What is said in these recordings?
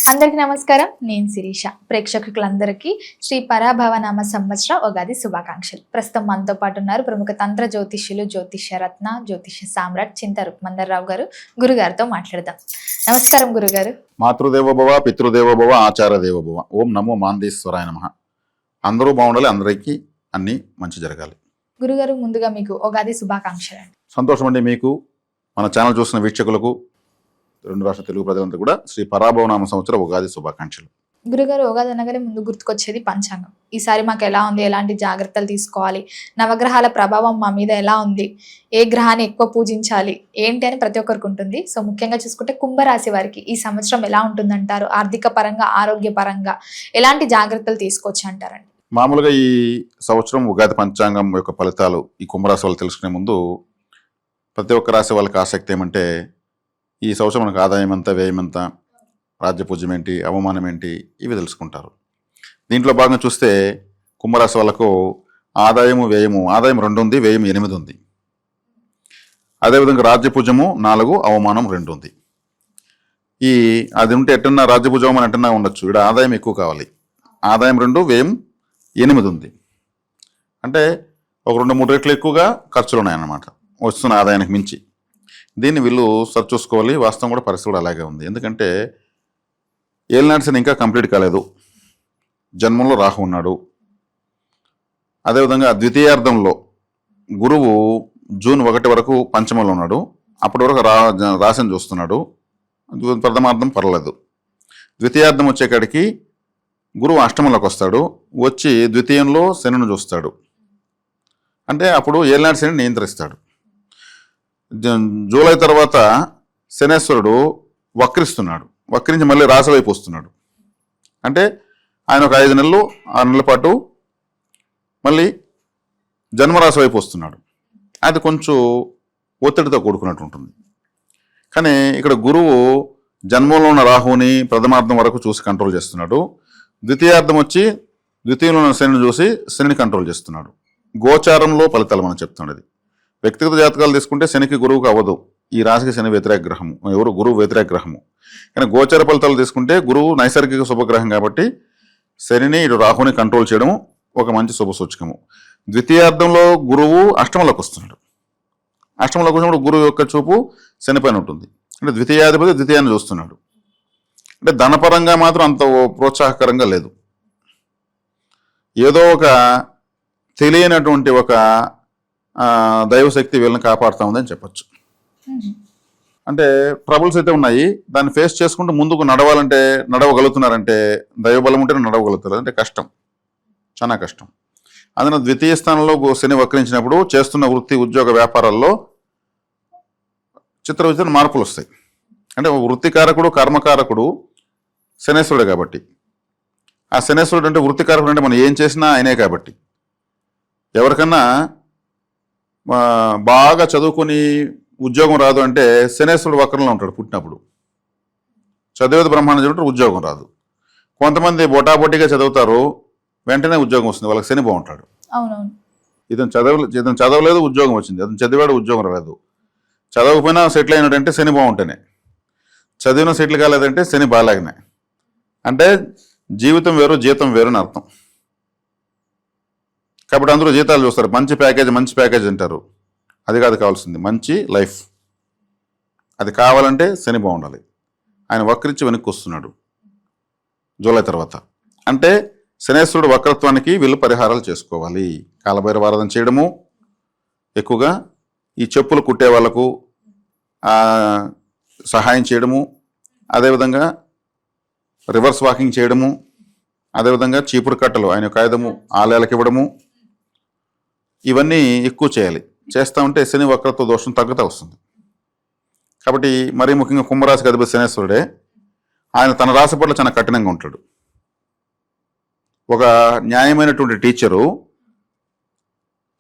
అందరికీ నమస్కారం. నేను శిరీష. ప్రేక్షకులందరికీ శ్రీ పరాభవనామ సంవత్సర ఉగాది శుభాకాంక్షలు. ప్రస్తుతం మనతో పాటు ఉన్నారు ప్రముఖ తంత్ర జ్యోతిష్యులు, జ్యోతిష్య రత్న, జ్యోతిష్య సామ్రాట్ చింతా రుక్మందర్రావు గారు. గురుగారితో మాట్లాడదాం. నమస్కారం గురుగారు. మాతృదేవోభవ, పితృదేవోభవ, ఆచార్యదేవోభవ. ఓం నమో మాందేశ్వరాయ నమః. అందరూ బాగుండాలి, అందరికీ అన్ని మంచి జరగాలి. గురుగారు, ముందుగా మీకు ఉగాది శుభాకాంక్షలు అండి. సంతోషం అండి. మీకు మన ఛానల్ చూసిన వీక్షకులకు, రెండు రాష్ట్ర తెలుగు ప్రజలంతా కూడా శ్రీ పరాభవనామ సంవత్సర ఉగాది శుభాకాంక్షలు. గురుగారు, ఉగాది అనగానే ముందు గుర్తుకొచ్చేది పంచాంగం. ఈసారి మాకు ఎలా ఉంది, ఎలాంటి జాగ్రత్తలు తీసుకోవాలి, నవగ్రహాల ప్రభావం మా మీద ఎలా ఉంది, ఏ గ్రహాన్ని ఎక్కువ పూజించాలి ఏంటి అని ప్రతి ఒక్కరికి ఉంటుంది. సో ముఖ్యంగా చూసుకుంటే కుంభరాశి వారికి ఈ సంవత్సరం ఎలా ఉంటుందంటారు? ఆర్థిక పరంగా, ఆరోగ్య పరంగా ఎలాంటి జాగ్రత్తలు తీసుకోవచ్చు అంటారండి? మామూలుగా ఈ సంవత్సరం ఉగాది పంచాంగం యొక్క ఫలితాలు ఈ కుంభరాశి వాళ్ళు తెలుసుకునే ముందు ప్రతి ఒక్క రాశి వాళ్ళకి ఆసక్తి ఏమంటే, ఈ సంవత్సరం మనకు ఆదాయం ఎంత, వ్యయం ఎంత, రాజ్యపూజ్యం ఏంటి, అవమానం ఏంటి, ఇవి తెలుసుకుంటారు. దీంట్లో భాగంగా చూస్తే కుంభరాశి వాళ్ళకు ఆదాయము వ్యయము, ఆదాయం 2 ఉంది, వ్యయం 8 ఉంది. అదేవిధంగా రాజ్యపూజ్యము 4, అవమానం 2 ఉంది. ఈ అది ఉంటే ఎట్టన్నా రాజ్యపూజ్యం అని ఎట్టన్నా ఉండొచ్చు. ఇక్కడ ఆదాయం ఎక్కువ కావాలి. ఆదాయం 2, వ్యయం 8 ఉంది. అంటే ఒక 2-3 రెట్లు ఎక్కువగా ఖర్చులు ఉన్నాయన్నమాట వస్తున్న ఆదాయానికి మించి. దీన్ని వీళ్ళు సరి చూసుకోవాలి. వాస్తవం కూడా పరిస్థితి కూడా అలాగే ఉంది. ఎందుకంటే ఏలినాటి శని ఇంకా కంప్లీట్ కాలేదు. జన్మంలో రాహు ఉన్నాడు. అదేవిధంగా ద్వితీయార్థంలో గురువు జూన్ 1 వరకు పంచమంలో ఉన్నాడు. అప్పటి వరకు రాశిని చూస్తున్నాడు. ప్రథమార్థం పర్లేదు. ద్వితీయార్థం వచ్చేకాడికి గురువు అష్టమంలోకి వస్తాడు. వచ్చి ద్వితీయంలో శనిని చూస్తాడు. అంటే అప్పుడు ఏలినాటి శని నియంత్రిస్తాడు. జూలై తర్వాత శనేశ్వరుడు వక్రిస్తున్నాడు. వక్రించి మళ్ళీ రాశి వైపు వస్తున్నాడు. అంటే ఆయన ఒక 5 నెలలు 6 నెలల పాటు మళ్ళీ జన్మరాశి వైపు వస్తున్నాడు. అది కొంచెం ఒత్తిడితో కూడుకున్నట్టు ఉంటుంది. కానీ ఇక్కడ గురువు జన్మంలో ఉన్న రాహుని ప్రథమార్థం వరకు చూసి కంట్రోల్ చేస్తున్నాడు. ద్వితీయార్థం వచ్చి ద్వితీయంలో ఉన్న శనిని చూసి శనిని కంట్రోల్ చేస్తున్నాడు. గోచారంలో ఫలితాలు మనం చెప్తున్నది. వ్యక్తిగత జాతకాలు తీసుకుంటే శనికి గురువుకు అవ్వదు. ఈ రాశికి శని వ్యతిరేక గ్రహము, ఎవరు గురువు వ్యతిరేక గ్రహము. కానీ గోచార ఫలితాలు తీసుకుంటే గురువు నైసర్గిక శుభగ్రహం కాబట్టి శనిని ఇటు రాహుని కంట్రోల్ చేయడం ఒక మంచి శుభ సూచకము. ద్వితీయార్థంలో గురువు అష్టమంలోకి వస్తున్నాడు. అష్టమంలోకి వచ్చినప్పుడు గురువు యొక్క చూపు శనిపైన ఉంటుంది. అంటే ద్వితీయాధిపతి ద్వితీయాన్ని చూస్తున్నాడు. అంటే ధనపరంగా మాత్రం అంత ప్రోత్సాహకరంగా లేదు. ఏదో ఒక తెలియనటువంటి ఒక దైవశక్తి వీళ్ళని కాపాడుతూ ఉందని చెప్పచ్చు. అంటే ట్రబుల్స్ అయితే ఉన్నాయి. దాన్ని ఫేస్ చేసుకుంటూ ముందుకు నడవగలుగుతున్నారంటే దైవబలం ఉంటే నడవగలుగుతారు. అంటే కష్టం, చాలా కష్టం. అందులో ద్వితీయ స్థానంలో శని వక్రించినప్పుడు చేస్తున్న వృత్తి, ఉద్యోగ, వ్యాపారాల్లో చిత్ర విచిత్ర మార్పులు వస్తాయి. అంటే వృత్తికారకుడు, కర్మకారకుడు శనేశ్వరుడే కాబట్టి, ఆ శనేశ్వరుడు అంటే వృత్తికారకుడు అంటే మనం ఏం చేసినా ఆయనే కాబట్టి. ఎవరికన్నా బాగా చదువుకొని ఉద్యోగం రాదు అంటే శనేశ్వరుడు వక్రంలో ఉంటాడు పుట్టినప్పుడు. చదివేది బ్రహ్మాండం చదువుతారు, ఉద్యోగం రాదు. కొంతమంది బొటాబొటిగా చదువుతారు, వెంటనే ఉద్యోగం వస్తుంది. వాళ్ళకి శని బాగుంటాడు. ఇతను చదవలేదు, ఉద్యోగం వచ్చింది. అతను చదివాడు, ఉద్యోగం రాలేదు. చదవకపోయినా సెటిల్ అయినట్టంటే శని బాగుంటేనే. చదివిన సెటిల్ కాలేదంటే శని బాగాలేకనే. అంటే జీవితం వేరు, జీతం వేరు అని అర్థం. కాబట్టి అందరూ జీతాలు చూస్తారు. మంచి ప్యాకేజ్ అంటారు. అది కాదు కావాల్సింది, మంచి లైఫ్. అది కావాలంటే శని బాగుండాలి. ఆయన వక్రించి వెనక్కి వస్తున్నాడు జూలై తర్వాత. అంటే శనేశ్వరుడు వక్రత్వానికి వీళ్ళు పరిహారాలు చేసుకోవాలి. కాలభైరవ ఆరాధన చేయడము, ఎక్కువగా ఈ చెప్పులు కుట్టే వాళ్లకు సహాయం చేయడము, అదేవిధంగా రివర్స్ వాకింగ్ చేయడము, అదేవిధంగా చీపురు కట్టలు ఆయన కాగితము ఆలయాలకు ఇవ్వడము, ఇవన్నీ ఎక్కువ చేయాలి. చేస్తూ ఉంటే శని వక్రత్వ దోషం తగ్గుతూ వస్తుంది. కాబట్టి మరీ ముఖ్యంగా కుంభరాశికి అధిపతి శనేశ్వరుడే. ఆయన తన రాశి పట్ల చాలా కఠినంగా ఉంటాడు. ఒక న్యాయమైనటువంటి టీచరు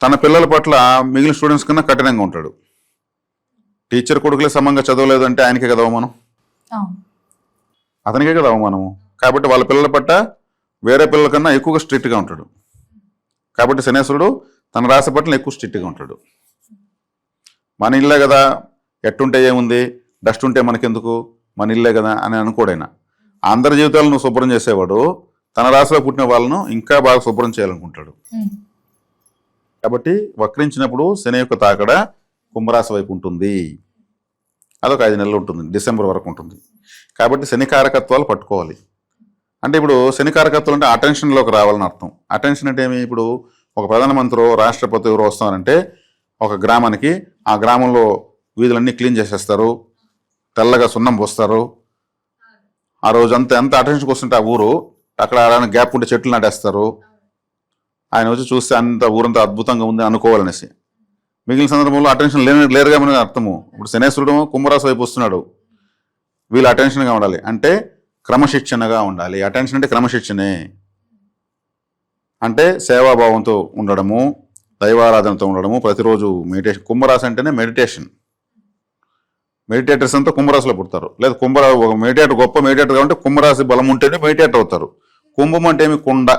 తన పిల్లల పట్ల మిగిలిన స్టూడెంట్స్ కన్నా కఠినంగా ఉంటాడు. టీచర్ కొడుకులే సమంగా చదవలేదు అంటే ఆయనకే కదా అవమానం, అతనికే కదా అవమానము. కాబట్టి వాళ్ళ పిల్లల పట్ల వేరే పిల్లల కన్నా ఎక్కువగా స్ట్రిక్ట్గా ఉంటాడు. కాబట్టి శనేశ్వరుడు తన రాశి పట్ల ఎక్కువ స్ట్రిక్ట్గా ఉంటాడు. మన ఇల్లే కదా, ఎట్టుంటే ఏముంది, డస్ట్ ఉంటే మనకెందుకు, మన ఇల్లే కదా అని అనుకోడైనా. అందరి జీవితాలను నువ్వు శుభ్రం చేసేవాడు తన రాశిలో పుట్టిన వాళ్ళను ఇంకా బాగా శుభ్రం చేయాలనుకుంటాడు. కాబట్టి వక్రించినప్పుడు శని యొక్క తాకడ కుంభరాశి వైపు ఉంటుంది. అదొక 5 నెలలు ఉంటుంది, డిసెంబర్ వరకు ఉంటుంది. కాబట్టి శని కారకత్వాలు పట్టుకోవాలి. అంటే ఇప్పుడు శని కారకత్వాలు అంటే అటెన్షన్లోకి రావాలని అర్థం. అటెన్షన్ అంటే ఏమి? ఇప్పుడు ఒక ప్రధానమంత్రి రాష్ట్రపతి ఎవరు వస్తారంటే ఒక గ్రామానికి, ఆ గ్రామంలో వీధులన్నీ క్లీన్ చేసేస్తారు, తెల్లగా సున్నం పోస్తారు. ఆ రోజు ఎంత అటెన్షన్కి వస్తుంటే ఆ ఊరు అక్కడ గ్యాప్ ఉంటే చెట్లు నాటేస్తారు. ఆయన వచ్చి చూస్తే అంత ఊరంతా అద్భుతంగా ఉంది అనుకోవాలనేసి. మిగిలిన సందర్భంలో అటెన్షన్ లేరుగా మనకి అర్థము. ఇప్పుడు శనేశ్వరుడు కుంభరాశి వైపు వస్తున్నాడు, వీళ్ళు అటెన్షన్గా ఉండాలి అంటే క్రమశిక్షణగా ఉండాలి. అటెన్షన్ అంటే క్రమశిక్షణే, అంటే సేవాభావంతో ఉండడము, దైవారాధనతో ఉండడము, ప్రతిరోజు మెడిటేషన్. కుంభరాశి అంటేనే మెడిటేషన్. మెడిటేటర్స్ అంతా కుంభరాశిలో పుడతారు. లేదా ఒక మెడిటేటర్ గొప్ప మెడిటేటర్ కాబట్టి కుంభరాశి బలం ఉంటేనే మెడిటేటర్ అవుతారు. కుంభం అంటే ఏమి? కుండ.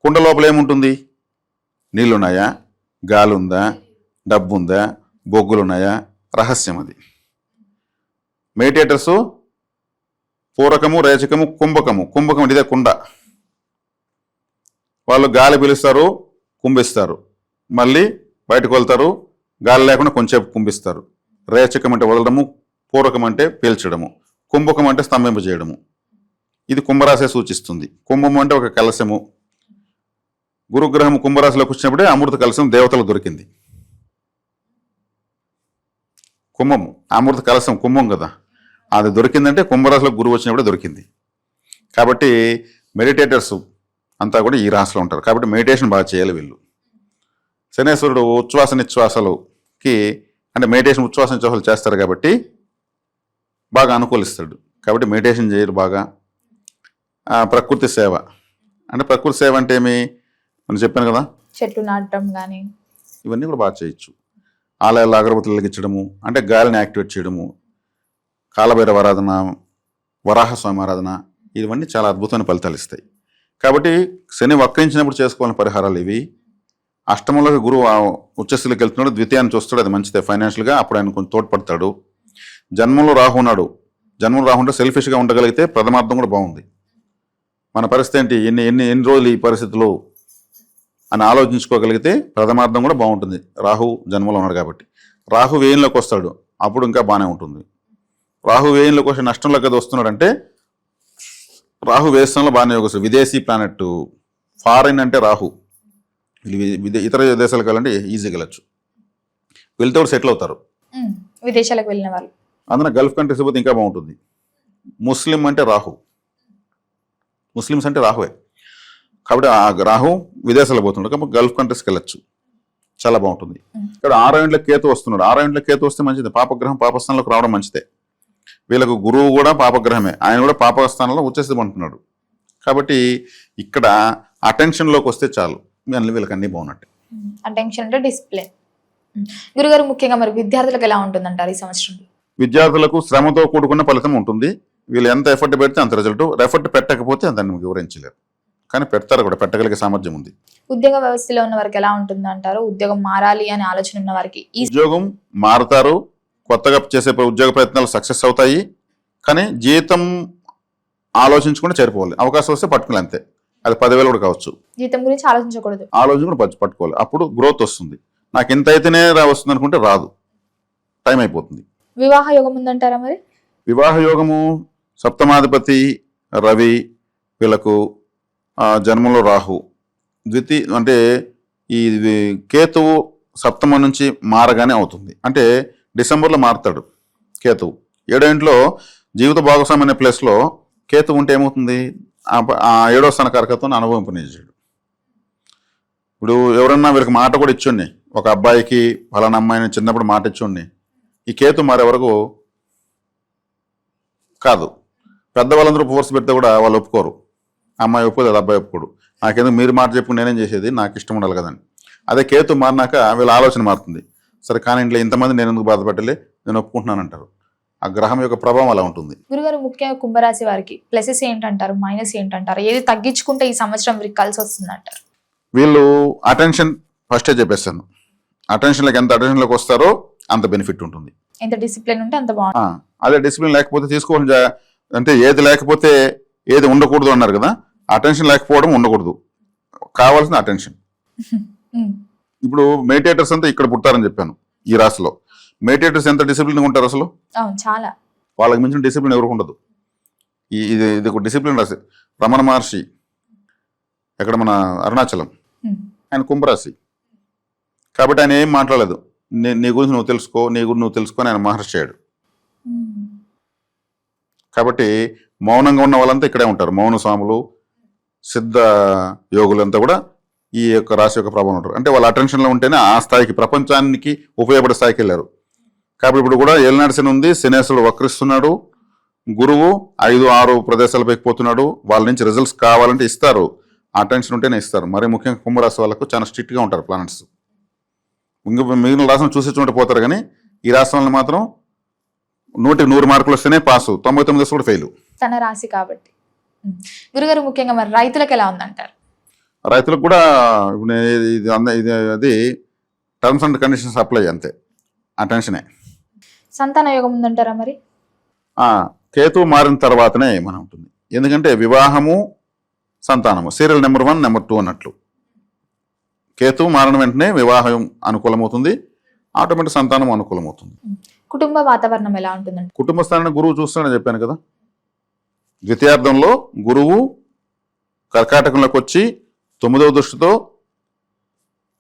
కుండ లోపల ఏముంటుంది? నీళ్ళున్నాయా, గాలి ఉందా, డబ్బు ఉందా, బొగ్గులున్నాయా? రహస్యం అది. మెడిటేటర్సు పూరకము, రేచకము, కుంభకము. కుంభకం అంటే ఇదే కుండ. వాళ్ళు గాలి పీలుస్తారు, కుంభిస్తారు, మళ్ళీ బయటకు వెళ్తారు, గాలి లేకుండా కొంచెంసేపు కుంభిస్తారు. రేచకం అంటే వదలడము, పూరకం అంటే పీల్చడము, కుంభకం అంటే స్తంభింపజేయడము. ఇది కుంభరాశి సూచిస్తుంది. కుంభము అంటే ఒక కలశము. గురుగ్రహం కుంభరాశిలోకి వచ్చినప్పుడే అమృత కలశం దేవతలకు దొరికింది. కుంభము అమృత కలశం కుంభం కదా, అది దొరికిందంటే కుంభరాశిలో గురువు వచ్చినప్పుడే దొరికింది. కాబట్టి మెడిటేటర్స్ అంతా కూడా ఈ రాశిలో ఉంటారు. కాబట్టి మెడిటేషన్ బాగా చేయాలి వీళ్ళు. శనేశ్వరుడు ఉచ్ఛ్వాస నిశ్వాసాలకి అంటే మెడిటేషన్ ఉచ్ఛ్వాస నిశ్వాసాలు చేస్తారు కాబట్టి బాగా అనుకూలిస్తాడు. కాబట్టి మెడిటేషన్ చేయరు బాగా. ప్రకృతి సేవ అంటే ప్రకృతి సేవ అంటే ఏమి? మనం చెప్పాను కదా, చెట్లు నాటడం కానీ ఇవన్నీ కూడా బాగా చేయొచ్చు. ఆలయాల్లో అగరబత్తులు వెలిగించడము, అంటే గాలిని యాక్టివేట్ చేయడము, కాలభైరవ ఆరాధన, వరాహస్వామి ఆరాధన, ఇవన్నీ చాలా అద్భుతమైన ఫలితాలు ఇస్తాయి. కాబట్టి శని వక్రించినప్పుడు చేసుకోవాలని పరిహారాలు ఇవి. అష్టమంలోకి గురువు ఉచ్చస్థితిలోకి వెళ్తున్నాడు, ద్వితీయాన్ని చూస్తాడు, అది మంచిదే ఫైనాన్షియల్గా. అప్పుడు ఆయన కొంచెం తోడ్పడతాడు. జన్మంలో రాహు ఉన్నాడు. జన్మంలో రాహు ఉంటే సెల్ఫిష్గా ఉండగలిగితే ప్రథమార్థం కూడా బాగుంది. మన పరిస్థితి ఏంటి, ఎన్ని రోజులు ఈ పరిస్థితులు అని ఆలోచించుకోగలిగితే ప్రథమార్థం కూడా బాగుంటుంది. రాహు జన్మలో ఉన్నాడు కాబట్టి. రాహు వ్యయంలోకి వస్తాడు, అప్పుడు ఇంకా బాగానే ఉంటుంది. రాహు వ్యయంలోకి వచ్చి నష్టంలోకి అది వస్తున్నాడంటే రాహు వ్యయస్థంలో బాగానే యోగిస్తుంది. విదేశీ ప్లానెట్, ఫారిన్ అంటే రాహు. ఇతర దేశాలకు వెళ్ళాలంటే ఈజీగా వెళ్ళచ్చు. వెళ్తే కూడా సెటిల్ అవుతారు. విదేశాలకు వెళ్ళిన వాళ్ళు అందులో గల్ఫ్ కంట్రీస్ పోతే ఇంకా బాగుంటుంది. ముస్లిం అంటే రాహు, ముస్లిమ్స్ అంటే రాహువే. కాబట్టి ఆ రాహు విదేశాలకు పోతున్నాడు కాబట్టి గల్ఫ్ కంట్రీస్కి వెళ్ళచ్చు, చాలా బాగుంటుంది. ఇక్కడ 6వ ఇంట్లో కేతు వస్తున్నాడు. 6వ ఇంట్లో కేతు వస్తే మంచిది. పాపగ్రహం పాపస్థానంలోకి రావడం మంచిదే. వీళ్ళకు గురువు కూడా పాపగ్రహమే, ఆయన కూడా పాపస్థానంలో ఉచ్చస్థితి అంటున్నాడు. కాబట్టి ఇక్కడ అటెన్షన్లోకి వస్తే చాలు, వీళ్ళకి అన్నీ బాగున్నట్టు. అటెన్షన్ అంటే డిసిప్లిన్. గురుగారు, ముఖ్యంగా మరి విద్యార్థులకు ఎలా ఉంటుందంటారు ఈ సంవత్సరం? విద్యార్థులకు శ్రమతో కూడుకున్న ఫలితం ఉంటుంది. వీళ్ళు ఎంత ఎఫర్ట్ పెడితే అంత రిజల్ట్. ఎఫర్ట్ పెట్టకపోతే దాన్ని వివరించలేరు, కానీ పెడతారు కూడా, పెట్టగలిగే సామర్థ్యం ఉంది. ఉద్యోగ వ్యవస్థలో ఉన్న వారికి ఎలా ఉంటుంది అంటారు? ఉద్యోగం మారాలి అనే ఆలోచన ఉన్న వారికి ఉద్యోగం మారుతారు, కొత్తగా చేసే ఉద్యోగ ప్రయత్నాలు సక్సెస్ అవుతాయి. కానీ జీతం ఆలోచించుకుంటే చేరిపోవాలి. అవకాశం వస్తే పట్టుకోవాలి అంతే. అది 10,000 కూడా కావచ్చు. జీతం గురించి ఆలోచించకూడదు, ఆలోచన కూడా పట్టుకోవాలి. అప్పుడు గ్రోత్ వస్తుంది. నాకు ఇంత అయితేనే వస్తుంది అనుకుంటే రాదు, టైం అయిపోతుంది. వివాహ యోగం ఉందంటారా మరి? వివాహ యోగము సప్తమాధిపతి రవి, వీళ్ళకు జన్మంలో రాహు, అంటే ఈ కేతువు సప్తమం నుంచి మారగానే అవుతుంది. అంటే డిసెంబర్లో మారుతాడు కేతువు. 7వ ఇంట్లో జీవిత భాగస్వామి అనే ప్లేస్లో కేతువు ఉంటే ఏమవుతుంది? ఆ 7వ స్థాన కారకత్వం అనుభవింపనిచ్చాడు. ఇప్పుడు ఎవరన్నా వీళ్ళకి మాట కూడా ఇచ్చుండి, ఒక అబ్బాయికి ఫలానా అమ్మాయిని చిన్నప్పుడు మాట ఇచ్చుండి, ఈ కేతు మారే వరకు కాదు. పెద్దవాళ్ళందరూ ఫోర్స్ పెడితే కూడా వాళ్ళు ఒప్పుకోరు. అమ్మాయి ఒప్పుకోదు, అది అబ్బాయి ఒప్పుకోడు. నాకెందుకు మీరు మాట చెప్పు, నేనేం చేసేది, నాకు ఇష్టం ఉండాలి కదండి. అదే కేతు మారినాక వీళ్ళ ఆలోచన మారుతుంది. సరే కానీ ఇంట్లో ఇంతమంది నేను ఎందుకు బాధపెట్టలే, నేను ఒప్పుకుంటున్నాను అంటారు. ఆ గ్రహం యొక్క ప్రభావం అలా ఉంటుంది. గురుగారు, ముఖ్యంగా కుంభరాశి వారికి ప్లసెస్ ఏంటంటారు, మైనస్ ఏంటంటారు? ఏది తగ్గించుకుంటే ఈ సంవత్సరం వీరికి కలిసి వస్తుంది అంటారు? వీళ్ళు అటెన్షన్ ఫస్టే చెప్పేస్తాను. అటెన్షన్లోకి ఎంత అటెన్షన్లోకి వస్తారో అంత బెనిఫిట్ ఉంటుంది. ఎంత డిసిప్లిన్ ఉంటే అంత బాగుంటుంది. అదే డిసిప్లిన్ లేకపోతే తీసుకోవాల్సిన అంటే ఏది లేకపోతే ఏది ఉండకూడదు అన్నారు కదా, అటెన్షన్ లేకపోవడం ఉండకూడదు, కావాల్సిన అటెన్షన్. ఉమ్, ఇప్పుడు మెడిటేటర్స్ అంతా ఇక్కడ పుట్టారని చెప్పాను. ఈ రాశిలో మెడిటేటర్స్ ఎంత డిసిప్లిన్ ఉంటారు అసలు, అవును చాలా. వాళ్ళకి మించిన డిసిప్లిన్ ఎవరికి ఉండదు. ఇది ఒక డిసిప్లిన్ రాశి. రమణ మహర్షి ఎక్కడ మన అరుణాచలం, ఉమ్, ఆయన కుంభరాశి. కాబట్టి ఆయన ఏం మాట్లాడలేదు, నీ గురించి నువ్వు తెలుసుకో, నీ గురించి నువ్వు తెలుసుకో అని ఆయన మహర్షి అయ్యాడు. ఉమ్, కాబట్టి మౌనంగా ఉన్న వాళ్ళంతా ఇక్కడే ఉంటారు. మౌన స్వాములు, సిద్ధ యోగులంతా కూడా ఈ యొక్క రాశి యొక్క ప్రభావం ఉంటారు. అంటే వాళ్ళ అటెన్షన్లో ఉంటేనే ఆ స్థాయికి, ప్రపంచానికి ఉపయోగపడే స్థాయికి వెళ్ళారు. కాబట్టి ఇప్పుడు కూడా ఏలినాటి శని ఉంది, శనేశ్వరుడు వక్రిస్తున్నాడు, గురువు 5-6 ప్రదేశాలపైకి పోతున్నాడు. వాళ్ళ నుంచి రిజల్ట్స్ కావాలంటే ఇస్తారు, ఆ టెన్షన్ ఉంటేనే ఇస్తారు. మరి ముఖ్యంగా కుంభరాశి వాళ్ళకు చాలా స్ట్రిక్ట్గా ఉంటారు ప్లానెట్స్. మిగిలిన రాశిని చూసి చూంటే పోతారు, కానీ ఈ రాశి వాళ్ళని మాత్రం 100 మార్కులు వస్తేనే పాసు, 99 కూడా ఫెయిల్. తన రాశి కాబట్టి. ఉమ్. గురుగారు ముఖ్యంగా మరి రైతులకు ఎలా ఉందంటారు? రైతులకు కూడా ఇప్పుడు అది టర్మ్స్ అండ్ కండిషన్స్ అప్లై, అంతే, ఆ టెన్షనే. సంతాన యోగం ఉందంటారా మరి? కేతువు మారిన తర్వాతనే ఏమైనా ఉంటుంది. ఎందుకంటే వివాహము, సంతానము సీరియల్ నెంబర్ 1, నెంబర్ 2 అన్నట్లు. కేతువు మారిన వెంటనే వివాహం అనుకూలమవుతుంది, ఆటోమేటిక్ సంతానం అనుకూలమవుతుంది. కుటుంబ వాతావరణం ఎలా ఉంటుందంట? కుటుంబ స్థానాన్ని గురువు చూస్తానని చెప్పాను కదా. ద్వితీయార్థంలో గురువు కర్కాటకంలోకి వచ్చి 9వ దృష్టితో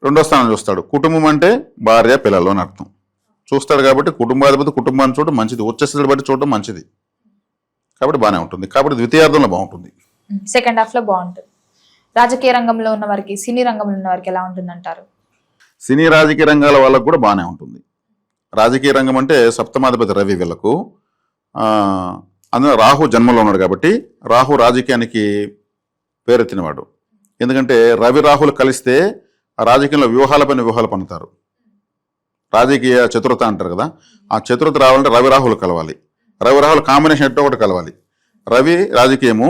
2వ స్థానం చూస్తాడు. కుటుంబం అంటే భార్య పిల్లలు అని అర్థం. చూస్తాడు కాబట్టి కుటుంబాధిపతి కుటుంబాన్ని చూడడం మంచిది, వచ్చేసేది బట్టి చూడడం మంచిది. కాబట్టి బాగానే ఉంటుంది. కాబట్టి ద్వితీయార్థంలో బాగుంటుంది. సెకండ్ హాఫ్ లో బాగుంటుంది. రాజకీయ రంగంలో ఉన్న వారికి, సినీ రంగంలో ఉన్న వారికి ఎలా ఉంటుందంటారు? సినీ రాజకీయ రంగాల వాళ్ళకు కూడా బాగానే ఉంటుంది. రాజకీయ రంగం అంటే సప్తమాధిపతి రవి వీళ్ళకు, అందులో రాహు జన్మలో ఉన్నాడు కాబట్టి రాహు రాజకీయానికి పేరెత్తినవాడు. ఎందుకంటే రవి రాహులు కలిస్తే రాజకీయంలో వ్యూహాలపైన వ్యూహాలు పన్నుతారు. రాజకీయ చతురత అంటారు కదా, ఆ చతురత రావాలంటే రవి రాహులు కలవాలి. రవి రాహుల కాంబినేషన్ ఎట్టో ఒకటి కలవాలి. రవి రాజకీయము,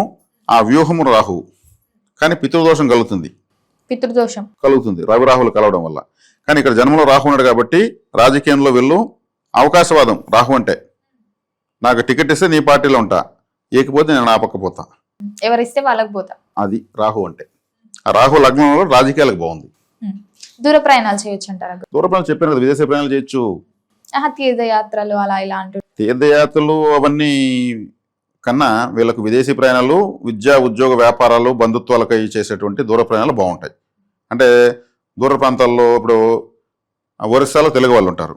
ఆ వ్యూహము రాహువు. కానీ పితృదోషం కలుగుతుంది, పితృదోషం కలుగుతుంది రవి రాహులు కలవడం వల్ల. కానీ ఇక్కడ జన్మలో రాహు ఉన్నాడు కాబట్టి రాజకీయంలో వీళ్ళు అవకాశవాదం. రాహు అంటే నాకు టికెట్ ఇస్తే నీ పార్టీలో ఉంటా, ఏకపోతే నేను ఆపకపోతా, ఎవరిస్తే వాళ్ళకి పోతా, అది రాహు అంటే. ఆ రాహు లగ్నంలో రాజకీయాలకు బాగుంది. దూర ప్రయాణాలు చేయొచ్చు అంటారా? దూర ప్రయాణాలు చెప్పాను కదా, విదేశీ ప్రయాణాలు చేయొచ్చు. తీర్థయాత్రలు అలా ఇలా అంటూ. తీర్థయాత్రలు అవన్నీ కన్నా వీళ్ళకు విదేశీ ప్రయాణాలు, విద్యా ఉద్యోగ వ్యాపారాలు, బంధుత్వాలకై చేసేటువంటి దూర ప్రయాణాలు బాగుంటాయి. అంటే దూర ప్రాంతాల్లో ఇప్పుడు ఒరిస్సాలో తెలుగు వాళ్ళు ఉంటారు.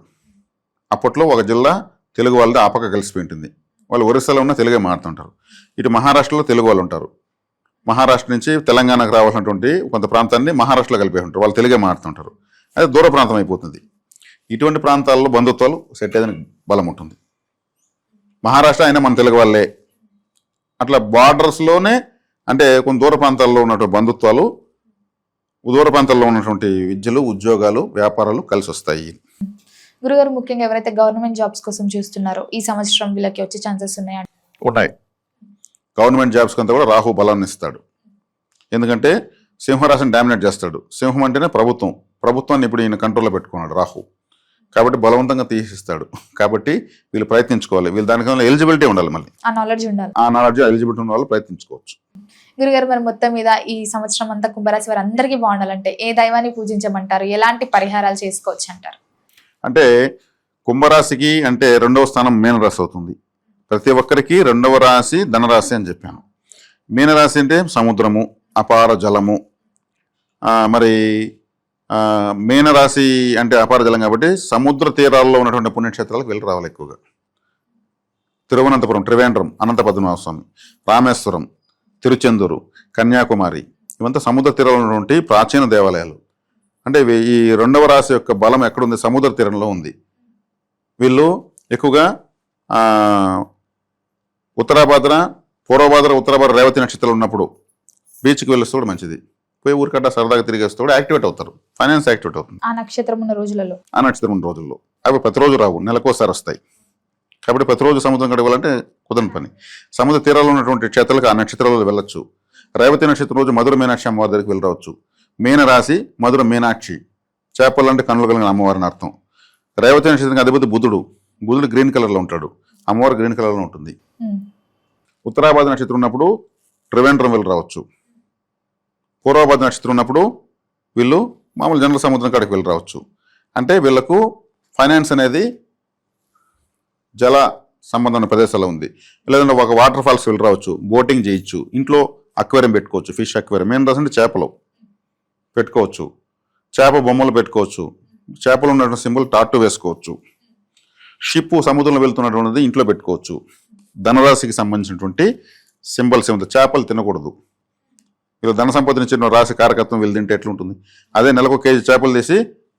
అప్పట్లో ఒక జిల్లా తెలుగు వాళ్ళది ఆపక కలిసిపోయి ఉంటుంది. వాళ్ళు ఒరిస్సాలో ఉన్న తెలుగే మాట్లాడుతుంటారు. ఇటు మహారాష్ట్రలో తెలుగు వాళ్ళు ఉంటారు. మహారాష్ట్ర నుంచి తెలంగాణకు రావాల్సినటువంటి కొంత ప్రాంతాన్ని మహారాష్ట్రలో కలిపి ఉంటారు, వాళ్ళు తెలుగే మాట్లాడుతుంటారు. అది దూర ప్రాంతం అయిపోతుంది. ఇటువంటి ప్రాంతాల్లో బంధుత్వాలు సెట్ అయ్యేదానికి బలం ఉంటుంది. మహారాష్ట్ర అయినా మన తెలుగు వాళ్ళే. అట్లా బార్డర్స్లోనే అంటే కొన్ని దూర ప్రాంతాల్లో ఉన్నటువంటి బంధుత్వాలు, దూర ప్రాంతాల్లో ఉన్నటువంటి విద్యలు, ఉద్యోగాలు, వ్యాపారాలు కలిసి వస్తాయి. గురుగారు ముఖ్యంగా ఎవరైతే గవర్నమెంట్ జాబ్స్ కోసం చూస్తున్నారో ఈ సంవత్సరం వీళ్ళకి వచ్చే ఛాన్సెస్ ఉన్నాయి. గవర్నమెంట్ జాబ్స్ కంతా కూడా రాహు బలాన్ని ఇస్తాడు. ఎందుకంటే సింహరాశిని డామినేట్ చేస్తాడు. సింహం అంటేనే ప్రభుత్వం, ప్రభుత్వాన్ని ఇప్పుడు ఈయన కంట్రోల్లో పెట్టుకున్నాడు రాహు. కాబట్టి బలవంతంగా తీసిస్తాడు. కాబట్టి వీళ్ళు ప్రయత్నించుకోవాలి. వీళ్ళు దానికన్నా ఎలిజిబిలిటీ ఉండాలి, మళ్ళీ ఆ నాలెడ్జ్ ఉండాలి. ఆ నాలెడ్జ్ ఎలిజిబిలిటీ ఉన్న వాళ్ళు ప్రయత్నించుకోవచ్చు. గురుగారు మరి మొత్తం మీద ఈ సంవత్సరం అంతా కుంభరాశి వారు అందరికీ బాగుండాలంటే ఏ దైవాన్ని పూజించమంటారు? ఎలాంటి పరిహారాలు చేసుకోవచ్చు అంటారు? అంటే కుంభరాశికి అంటే 2వ స్థానం మీనరాశి అవుతుంది. ప్రతి ఒక్కరికి 2వ రాశి ధనరాశి అని చెప్పాను. మీనరాశి అంటే సముద్రము, అపార జలము. మరి మీనరాశి అంటే అపార జలం కాబట్టి సముద్ర తీరాల్లో ఉన్నటువంటి పుణ్యక్షేత్రాలకు వెళ్ళి రావాలి ఎక్కువగా. తిరువనంతపురం, త్రివేంద్రం, అనంత పద్మనాభ స్వామి, రామేశ్వరం, తిరుచెందూరు, కన్యాకుమారి, ఇవంతా సముద్ర తీరంలో ఉన్నటువంటి ప్రాచీన దేవాలయాలు. అంటే ఈ 2వ రాశి యొక్క బలం ఎక్కడుంది? సముద్ర తీరంలో ఉంది. వీళ్ళు ఎక్కువగా ఉత్తరాభాద్ర, పూర్వభాద్ర, ఉత్తరాభాద్ర, రేవతి నక్షత్రాలు ఉన్నప్పుడు బీచ్కి వెళ్ళొస్తే కూడా మంచిది. పోయి ఊరికట్ట సరదాగా తిరిగేస్తే కూడా యాక్టివేట్ అవుతారు, ఫైనాన్స్ యాక్టివేట్ అవుతుంది ఆ నక్షత్రం ఉన్న రోజులలో. ఆ నక్షత్రం ఉన్న రోజుల్లో. అవి ప్రతిరోజు రావు, నెలకోసారి వస్తాయి. కాబట్టి ప్రతిరోజు సముద్రం గడవాలంటే కుదరని పని. సముద్ర తీరాల్లో ఉన్నటువంటి క్షేత్రాలకు ఆ నక్షత్రాలలో వెళ్ళొచ్చు. రేవతి నక్షత్రం రోజు మధుర మీనాక్షి అమ్మవారి దగ్గరికి వెళ్ళి రావచ్చు. మీనరాశి మధుర మీనాక్షి, చేపలు అంటే కన్నులు కలిగిన అమ్మవారిని అర్థం. రేవతి నక్షత్రం అధిపతి బుధుడు. బుధుడు గ్రీన్ కలర్లో ఉంటాడు, అమ్మవారు గ్రీన్ కలర్లో ఉంటుంది. ఉత్తరాభాద నక్షత్రం ఉన్నప్పుడు త్రివేంద్రం వెళ్ళి రావచ్చు. పూర్వభాద నక్షత్రం ఉన్నప్పుడు వీళ్ళు మామూలు జనరల్ సముద్రం కాడికి వెళ్ళి రావచ్చు. అంటే వీళ్ళకు ఫైనాన్స్ అనేది జల సంబంధమైన ప్రదేశాల్లో ఉంది. లేదంటే ఒక వాటర్ ఫాల్స్ వెళ్ళి రావచ్చు, బోటింగ్ చేయొచ్చు, ఇంట్లో అక్వేరియం పెట్టుకోవచ్చు, ఫిష్ అక్వేరియం. మెయిన్ రాసంటే చేపలు పెట్టుకోవచ్చు, చేప బొమ్మలు పెట్టుకోవచ్చు, చేపలు ఉన్నటువంటి సింబల్ టాటూ వేసుకోవచ్చు. షిప్ సముద్రంలో వెళ్తున్నటువంటిది ఇంట్లో పెట్టుకోవచ్చు. ధనరాశికి సంబంధించినటువంటి సింబల్స్ ఏముంది, చేపలు తినకూడదు. ఇలా ధన సంపాదించిన రాశి కారకత్వం వీళ్ళు తింటే ఎట్లుంటుంది? అదే నెలకు 1 కేజీ చేపలు తీసి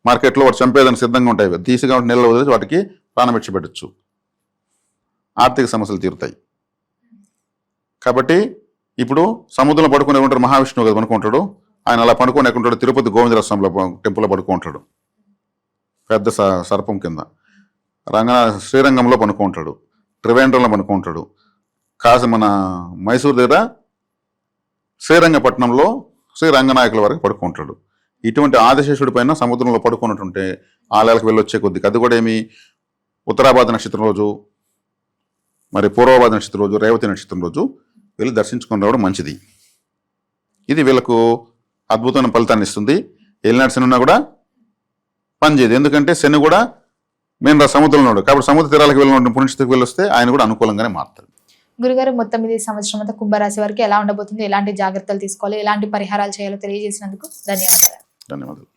మార్కెట్లో వాటి చంపేదానికి సిద్ధంగా ఉంటాయి. తీసిగా నెలలో వదిలేసి వాటికి ప్రాణం ఇచ్చి పెట్టచ్చు. ఆర్థిక సమస్యలు తీరుతాయి. కాబట్టి ఇప్పుడు సముద్రంలో పడుకునే ఉంటాడు మహావిష్ణువు కదా పడుకుంటాడు. ఆయన అలా పడుకొని ఎక్కడుంటాడు, తిరుపతి గోవిందరాజ స్వామిలో టెంపుల్లో పడుకుంటాడు, పెద్ద సర్పం కింద. శ్రీరంగంలో పనుకుంటాడు, త్రివేంద్రంలో పనుకుంటాడు, మన మైసూరు దగ్గర శ్రీరంగపట్నంలో శ్రీ రంగనాయకుల వరకు పడుకుంటాడు. ఇటువంటి ఆదిశేషుడి పైన సముద్రంలో పడుకున్నట్టుంటే ఆలయాలకు వెళ్ళొచ్చే కొద్దిగా. అది కూడా ఏమి ఉత్తరాభాద నక్షత్రం రోజు, మరి పూర్వభాద నక్షత్రం రోజు, రేవతి నక్షత్రం రోజు వెళ్ళి దర్శించుకొని రావడం మంచిది. ఇది వీళ్ళకు అద్భుతమైన ఫలితాన్ని ఇస్తుంది. ఏలినాటి శని ఉన్నా కూడా పనిచేయదు. ఎందుకంటే శని కూడా మెయిన్ సముద్రంలో ఉన్నాడు కాబట్టి సముద్ర తీరాలకు వెళ్ళిన పుణ్యస్థితికి వెళ్ళొస్తే ఆయన కూడా అనుకూలంగానే మారుతాడు. గురుగారు, మొత్తం ఇది సంవత్సరం అంతా కుంభరాశి వారికి ఎలా ఉండబోతుంది, ఎలాంటి జాగ్రత్తలు తీసుకోవాలి, ఎలాంటి పరిహారాలు చేయాలో తెలియజేసినందుకు ధన్యవాదాలు. ధన్యవాదాలు.